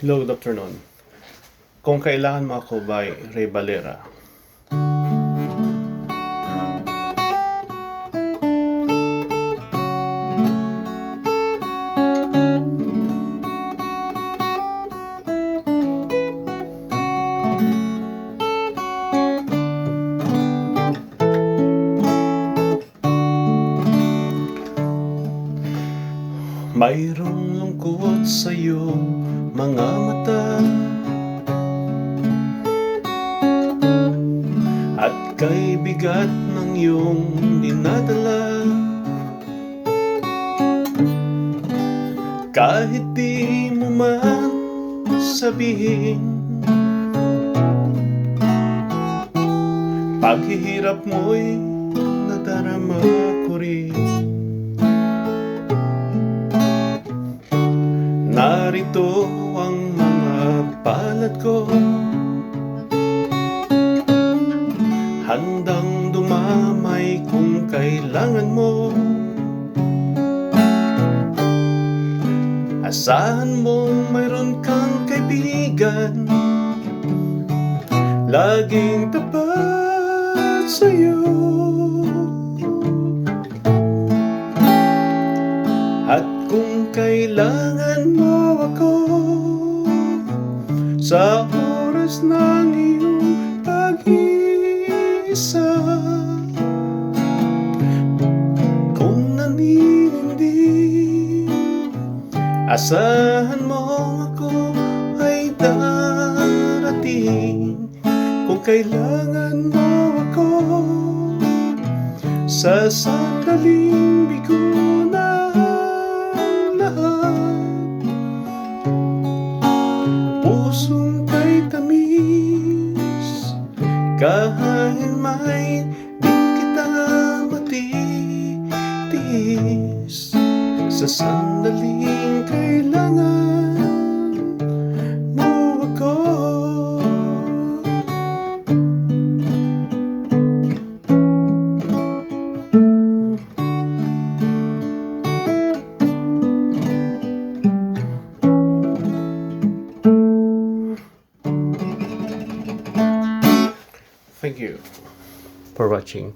Hello, good afternoon. Kung kailangan mo ako by Ray Valera. Mayroong lungkot sa iyong mga mata at kay bigat ng iyong dinadala. Kahit di mo man sabihin, paghihirap mo'y nadarama ko rin. Narito ang mga palad ko, handang dumamay kung kailangan mo. Asahan mong mayroon kang kaibigan, laging tapat sa'yo. At kung kailangan mo ako sa oras ng iyong pag-iisa, kung naninindi, asahan mo ako ay darating. Kung kailangan mo ako sa sandaling bigo na pusong kay tamis, kahit may di kita matitiis. Sa sandaling kailangan mo ako. Thank you for watching.